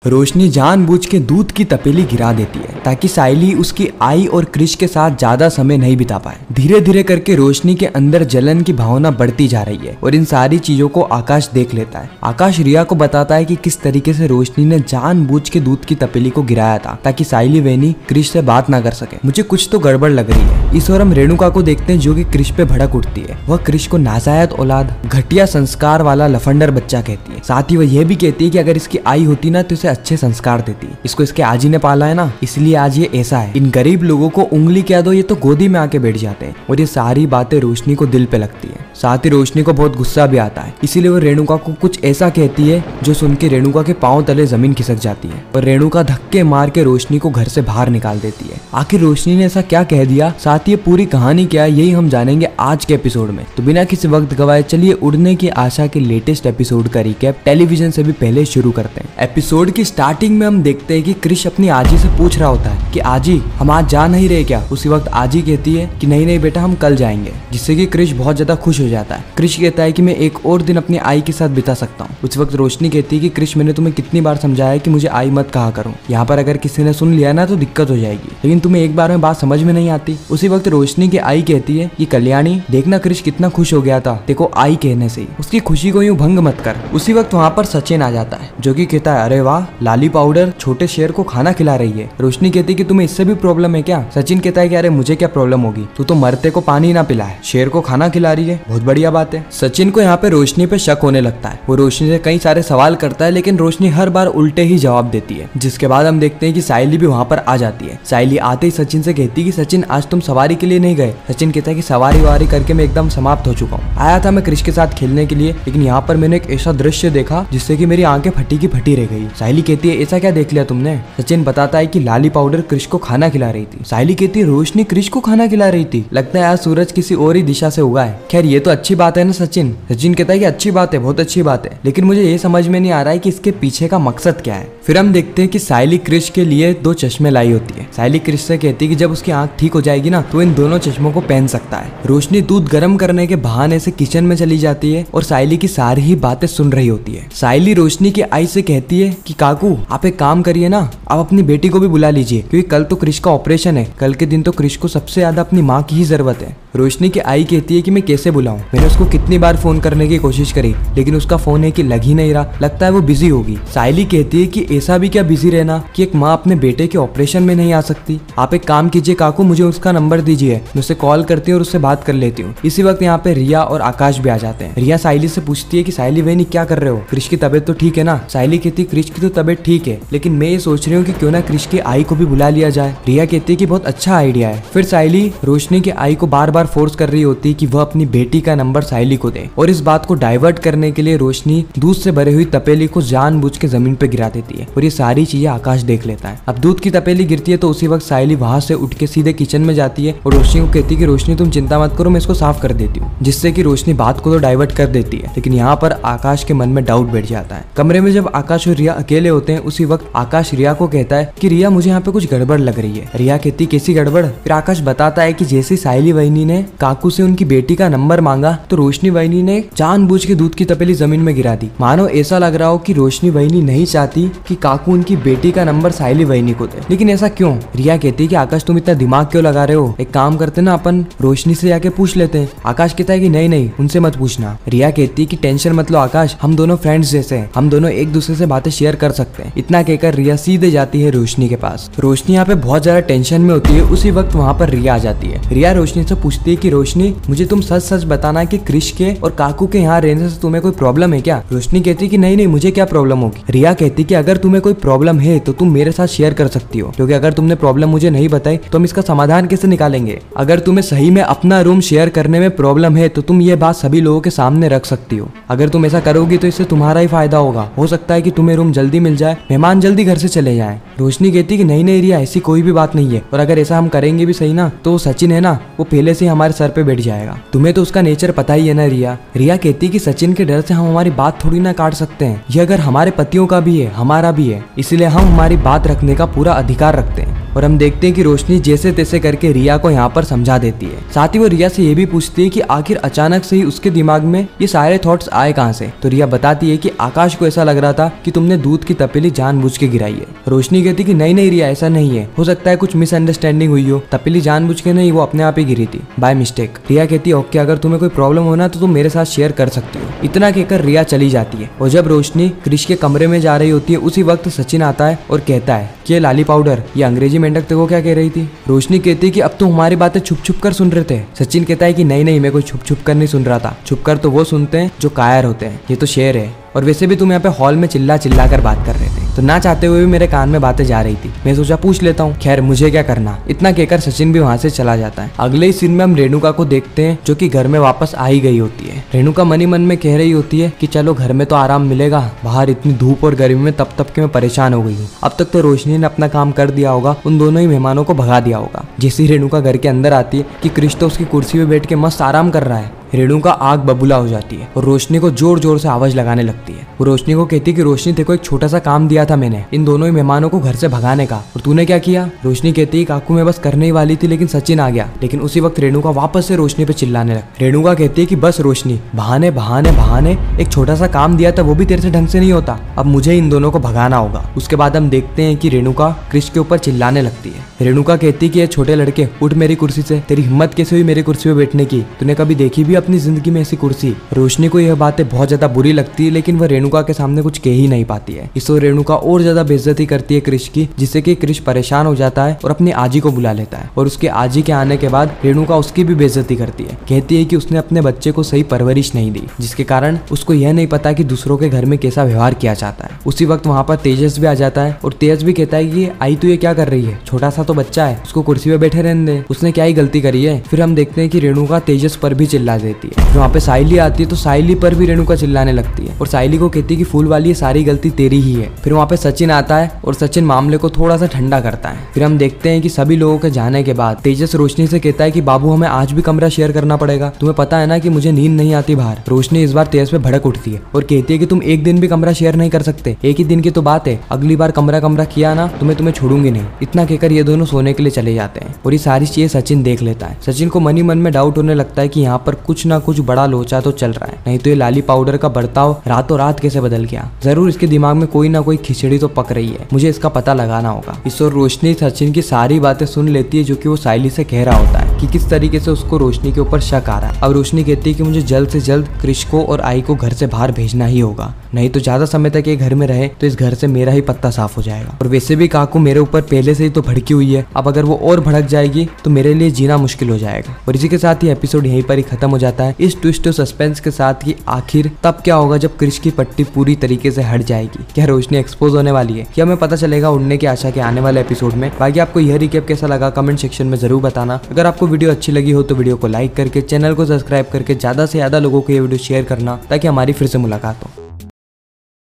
रोशनी जानबूझ के दूध की तपेली गिरा देती है ताकि साइली उसकी आई और क्रिश के साथ ज्यादा समय नहीं बिता पाए। धीरे धीरे करके रोशनी के अंदर जलन की भावना बढ़ती जा रही है और इन सारी चीजों को आकाश देख लेता है। आकाश रिया को बताता है कि किस तरीके से रोशनी ने जानबूझ के दूध की तपेली को गिराया था ताकि साइली वेनी क्रिश से बात ना कर सके। मुझे कुछ तो गड़बड़ लग रही है। इस ओर हम रेणुका को देखते हैं जो कि क्रिश पे भड़क उठती है। वह क्रिश को नाजायज औलाद, घटिया संस्कार वाला लफंडर बच्चा कहती है। साथ ही वह यह भी कहती है कि अगर इसकी आई होती ना तो इसे अच्छे संस्कार देती। इसको इसके आजी ने पाला है ना, इसलिए आज ये ऐसा है। इन गरीब लोगों को उंगली क्या दो, ये तो गोदी में आके बैठ जाते हैं। और ये सारी बातें रोशनी को दिल पे लगती है। साथ ही रोशनी को बहुत गुस्सा भी आता है, इसीलिए वो रेणुका को कुछ ऐसा कहती है जो सुन के रेणुका के पांव तले जमीन खिसक जाती है और रेणुका धक्के मार के रोशनी को घर से बाहर निकाल देती है। आखिर रोशनी ने ऐसा क्या कह दिया, साथ ही ये पूरी कहानी क्या है, यही हम जानेंगे आज के एपिसोड में। तो बिना किसी वक्त गवाए चलिए उड़ने की आशा के लेटेस्ट एपिसोड का रिकैप टेलीविजन से भी पहले शुरू करते हैं। एपिसोड की स्टार्टिंग में हम देखते हैं कि क्रिश अपनी आजी से पूछ रहा होता है कि आजी हम आज जा नहीं रहे क्या। उसी वक्त आजी कहती है कि नहीं नहीं बेटा हम कल जाएंगे, जिससे कि क्रिश बहुत ज्यादा खुश हो जाता है। क्रिश कहता है कि मैं एक और दिन अपनी आई के साथ बिता सकता हूँ। उस वक्त रोशनी कहती है कि क्रिश मैंने तुम्हें कितनी बार समझाया कि मुझे आई मत कहा करूँ, यहाँ पर अगर किसी ने सुन लिया ना तो दिक्कत हो जाएगी, लेकिन तुम्हें एक बार में बात समझ में नहीं आती। उसी वक्त रोशनी की आई कहती है कि कल्याणी देखना क्रिश कितना खुश हो गया था देखो आई कहने से ही, उसकी खुशी को यूं भंग मत कर। उसी वक्त वहाँ पर सचिन आ जाता है जो कि कहता है अरे वाह लाली पाउडर छोटे शेर को खाना खिला रही है। रोशनी कहती है कि तुम्हें इससे भी प्रॉब्लम है क्या। सचिन कहता है कि अरे मुझे क्या प्रॉब्लम होगी, तू तो मरते को पानी ना पिला है, शेर को खाना खिला रही है, बहुत बढ़िया बात है। सचिन को यहाँ पे रोशनी पे शक होने लगता है। वो रोशनी से कई सारे सवाल करता है लेकिन रोशनी हर बार उल्टे ही जवाब देती है। जिसके बाद हम देखते हैं कि साइली भी वहाँ पर आ जाती है। साइली आते ही सचिन से कहती है कि सचिन आज तुम सवारी के लिए नहीं गए। सचिन कहता है कि सवारी वारी करके मैं एकदम समाप्त हो चुका हूँ, आया था मैं क्रिश के साथ खेलने के लिए, लेकिन यहाँ पर मैंने एक ऐसा दृश्य देखा जिससे कि मेरी आंखें फटी की फटी रह गई। साइली कहती है ऐसा क्या देख लिया तुमने। सचिन बताता है कि लाली पाउडर क्रिश को खाना खिला रही थी। साइली कहती है रोशनी क्रिश को खाना खिला रही थी, लगता है आज सूरज किसी और ही दिशा से उगा है। खैर ये तो अच्छी बात है ना सचिन। सचिन कहता है कि अच्छी बात है, बहुत अच्छी बात है, लेकिन मुझे ये समझ में नहीं आ रहा है कि इसके पीछे का मकसद क्या है। फिर हम देखते हैं कि साइली क्रिश के लिए 2 चश्मे लाई होती है। साइली क्रिश से कहती है कि जब उसकी आंख ठीक हो जाएगी ना तो इन दोनों चश्मों को पहन सकता है। रोशनी दूध गर्म करने के बहाने से किचन में चली जाती है और साइली की सारी ही बातें सुन रही होती है। साइली रोशनी की आई से कहती है कि काकू आप एक काम करिए ना, आप अपनी बेटी को भी बुला लीजिए क्योंकि कल तो क्रिश का ऑपरेशन है, कल के दिन तो क्रिश को सबसे ज्यादा अपनी माँ की ही जरूरत है। रोशनी की आई कहती है कि मैं कैसे बुलाऊं, मैंने उसको कितनी बार फोन करने की कोशिश करी लेकिन उसका फोन है कि लग ही नहीं रहा, लगता है वो बिजी होगी। साइली कहती है कि ऐसा भी क्या बिजी रहना कि एक माँ अपने बेटे के ऑपरेशन में नहीं आ सकती। आप एक काम कीजिए काकू मुझे उसका नंबर दीजिए, मैं उसे कॉल करती हूँ और उससे बात कर लेती हूँ। इसी वक्त यहाँ पे रिया और आकाश भी आ जाते हैं। रिया साइली से पूछती है कि साइली बहनी क्या कर रहे हो, क्रिश की तबीयत तो ठीक है ना। साइली कहती है क्रिश की तो तबीयत ठीक है लेकिन मैं ये सोच रही हूँ कि क्यों ना क्रिश की आई को भी बुला लिया जाए। रिया कहती है कि बहुत अच्छा आइडिया है। फिर साइली रोशनी की आई को बार बार फोर्स कर रही होती है कि वह अपनी बेटी का नंबर साइली को दे और इस बात को डाइवर्ट करने के लिए रोशनी दूध से भरी हुई तपेली को जानबूझ के जमीन पे गिरा देती है और ये सारी चीजें आकाश देख लेता है। अब दूध की तपेली गिरती है तो उसी वक्त साइली वहां से उठ के सीधे किचन में जाती है और रोशनी को कहती है कि रोशनी तुम चिंता मत करो मैं इसको साफ कर देती हूँ, जिससे कि रोशनी बात को तो डाइवर्ट कर देती है। लेकिन यहाँ पर आकाश के मन में डाउट बैठ जाता है। कमरे में जब आकाश और रिया अकेले होते हैं उसी वक्त आकाश रिया को कहता है कि रिया मुझे यहाँ पे कुछ गड़बड़ लग रही है। रिया कहती कैसी गड़बड़। फिर आकाश बताता है कि जैसे साइली वहीनी ने काकू से उनकी बेटी का नंबर मांगा तो रोशनी वहीनी ने जानबूझ के दूध की तपेली जमीन में गिरा दी। मानो ऐसा लग रहा हो कि रोशनी वहीनी नहीं चाहती कि काकू उनकी बेटी का नंबर साइली वहीनी को दे। लेकिन ऐसा क्यों। रिया कहती है कि आकाश तुम इतना दिमाग क्यों लगा रहे हो, एक काम करते ना अपन रोशनी से जाके पूछ लेते हैं। आकाश कहता है कि नहीं नहीं उनसे मत पूछना। रिया कहती है कि टेंशन मत लो आकाश, हम दोनों फ्रेंड्स जैसे हैं, हम दोनों एक दूसरे से बातें शेयर कर सकते हैं। इतना कहकर रिया सीधे जाती है रोशनी के पास। रोशनी यहाँ पे बहुत ज्यादा टेंशन में होती है। उसी वक्त वहाँ पर रिया आ जाती है। रिया रोशनी से पूछती है कि रोशनी मुझे तुम सच सच बताना कि क्रिश के और काकू के यहाँ रहने से तुम्हें कोई प्रॉब्लम है क्या। रोशनी कहती है कि नहीं नहीं मुझे क्या प्रॉब्लम होगी। रिया कहती है कि अगर तुम्हें कोई प्रॉब्लम है तो तुम मेरे साथ शेयर कर सकती हो, क्योंकि अगर तुमने प्रॉब्लम मुझे नहीं बताई तो हम इसका समाधान कैसे निकालेंगे। अगर तुम्हें सही में अपना रूम शेयर करने में प्रॉब्लम है तो तुम ये बात सभी लोगों के सामने रख सकती हो। अगर तुम ऐसा करोगी तो इससे तुम्हारा ही फायदा होगा, हो सकता है कि तुम्हें रूम जल्दी मिल जाए, मेहमान जल्दी घर से चले जाएं। रोशनी कहती है कि नहीं नहीं रिया ऐसी कोई भी बात नहीं है, और अगर ऐसा हम करेंगे भी सही ना तो सचिन है ना वो पहले से हमारे सर पे बैठ जाएगा, तुम्हें तो उसका नेचर पता ही है ना रिया। रिया कहती है कि सचिन के डर से हम हमारी बात थोड़ी ना काट सकते हैं, ये अगर हमारे पतियों का भी है हमारा भी है, इसलिए हम हमारी बात रखने का पूरा अधिकार रखते हैं। और हम देखते हैं कि रोशनी जैसे तैसे करके रिया को यहाँ पर समझा देती है। साथ ही वो रिया से ये भी पूछती है कि आखिर अचानक से ही उसके दिमाग में ये सारे थॉट्स आए कहाँ से। तो रिया बताती है कि आकाश को ऐसा लग रहा था कि तुमने दूध की तपेली जानबूझ के गिराई है। रोशनी कहती कि नहीं रिया, ऐसा नहीं है, हो सकता है कुछ मिसअंडरस्टैंडिंग हुई हो, तपेली जानबूझ के नहीं, वो अपने आप ही गिरी थी, बाय मिस्टेक। रिया कहती है ओके, अगर तुम्हें कोई प्रॉब्लम होना तो तुम मेरे साथ शेयर कर सकती हो। इतना कहकर रिया चली जाती है और जब रोशनी क्रिश के कमरे में जा रही होती है उसी वक्त सचिन आता है और कहता है कि ये लाली पाउडर, ये अंग्रेजी मेंढक तेको क्या कह रही थी। रोशनी कहती है कि अब तो हमारी बातें छुप छुप कर सुन रहे थे। सचिन कहता है कि नहीं, मैं कोई छुप छुप कर नहीं सुन रहा था, छुप कर तो वो सुनते हैं जो कायर होते हैं, ये तो शेर है। और वैसे भी तुम यहाँ पे हॉल में चिल्ला चिल्ला कर बात कर रहे थे, तो ना चाहते हुए भी मेरे कान में बातें जा रही थी, मैं सोचा पूछ लेता हूँ, खैर मुझे क्या करना। इतना कहकर सचिन भी वहाँ से चला जाता है। अगले ही सीन में हम रेणुका को देखते हैं जो कि घर में वापस आ ही गई होती है। रेणुका मन ही मन में कह रही होती है कि चलो घर में तो आराम मिलेगा, बाहर इतनी धूप और गर्मी में तप तप के मैं परेशान हो गई हूँ। अब तक तो रोशनी ने अपना काम कर दिया होगा, उन दोनों ही मेहमानों को भगा दिया होगा। जैसे ही रेणुका घर के अंदर आती है कि क्रिश तो उसकी कुर्सी पे बैठ के मस्त आराम कर रहा है, रेणुका आग बबूला हो जाती है और रोशनी को जोर जोर से आवाज लगाने लगती है। वो रोशनी को कहती है कि रोशनी देखो, एक छोटा सा काम दिया था मैंने इन दोनों ही मेहमानों को घर से भगाने का, और तूने क्या किया। रोशनी कहती है काकू मैं बस करने ही वाली थी लेकिन सचिन आ गया। लेकिन उसी वक्त रेणुका वापस से रोशनी पे चिल्लाने लगी। रेणुका कहती है कि बस रोशनी, बहाने बहाने बहाने, एक छोटा सा काम दिया था वो भी तेरे से ढंग से नहीं होता, अब मुझे इन दोनों को भगाना होगा। उसके बाद हम देखते हैं कि रेणुका क्रिश के ऊपर चिल्लाने लगती है। रेणुका कहती है कि ये छोटे लड़के, उठ मेरी कुर्सी से, तेरी हिम्मत कैसे हुई मेरी कुर्सी पे बैठने की, तूने कभी देखी भी अपनी जिंदगी में ऐसी कुर्सी। रोशनी को यह बातें बहुत ज्यादा बुरी लगती है लेकिन वह रेणुका के सामने कुछ कह ही नहीं पाती है। इससे रेणुका और ज्यादा बेइज्जती करती है क्रिश की, जिससे कि क्रिश परेशान हो जाता है और अपनी आजी को बुला लेता है। और उसके आजी के आने के बाद रेणुका उसकी भी बेइज्जती करती है, कहती है कि उसने अपने बच्चे को सही परवरिश नहीं दी, जिसके कारण उसको यह नहीं पता कि दूसरों के घर में कैसा व्यवहार किया जाता है। उसी वक्त वहाँ पर तेजस भी आ जाता है और तेजस भी कहता है कि आई तो ये क्या कर रही है, छोटा सा तो बच्चा है, उसको कुर्सी पे बैठे रहने दे, उसने क्या ही गलती करी है। फिर हम देखते हैं कि रेणुका तेजस पर भी चिल्ला देती है। वहाँ पे साइली आती है तो साइली पर भी रेणुका चिल्लाने लगती है और साइली को कहती है कि फूल वाली, ये सारी गलती तेरी ही है। फिर वहाँ पे सचिन आता है और सचिन मामले को थोड़ा सा ठंडा करता है। फिर हम देखते हैं कि सभी लोगों के जाने के बाद तेजस रोशनी से कहता है कि बाबू हमें आज भी कमरा शेयर करना पड़ेगा, तुम्हें पता है ना कि मुझे नींद नहीं आती बाहर। रोशनी इस बार तेजस पे भड़क उठती है और कहती है कि तुम एक दिन भी कमरा शेयर नहीं कर सकते, एक ही दिन की तो बात है, अगली बार कमरा किया ना तो मैं तुम्हें छोड़ूंगी नहीं। इतना कहकर ये दोनों सोने के लिए चले जाते हैं और ये सारी चीजें सचिन देख लेता है। सचिन को मन ही मन में डाउट होने लगता है कि यहाँ पर कुछ ना कुछ बड़ा लोचा तो चल रहा है, नहीं तो ये लाली पाउडर का बर्ताव रातों रात कैसे बदल गया, जरूर इसके दिमाग में कोई ना कोई खिचड़ी तो पक रही है, मुझे इसका पता लगाना होगा। इस और रोशनी सचिन की सारी बातें सुन लेती है जो कि वो साइली से कह रहा होता है कि किस तरीके से उसको रोशनी के ऊपर शक आ रहा है। अब रोशनी कहती है कि मुझे जल्द से जल्द क्रिश को और आई को घर से बाहर भेजना ही होगा, नहीं तो ज्यादा समय तक ये घर में रहे तो इस घर से मेरा ही पत्ता साफ हो जाएगा। और वैसे भी काकू मेरे ऊपर पहले से ही तो भड़की हुई है, अब अगर वो और भड़क जाएगी तो मेरे लिए जीना मुश्किल हो जाएगा। और इसी के साथ ही एपिसोड यहीं पर ही खत्म हो जाता है, इस ट्विस्ट और सस्पेंस के साथ कि आखिर तब क्या होगा जब क्रिश की पट्टी पूरी तरीके से हट जाएगी। क्या रोशनी एक्सपोज होने वाली है, क्या हमें पता चलेगा उड़ने की आशा के आने वाले एपिसोड में। बाकी आपको यह रिकैप कैसा लगा कमेंट सेक्शन में जरूर बताना। अगर आपको वीडियो अच्छी लगी हो तो वीडियो को लाइक करके, चैनल को सब्सक्राइब करके ज्यादा से ज्यादा लोगों को ये वीडियो शेयर करना ताकि हमारी फिर से मुलाकात हो।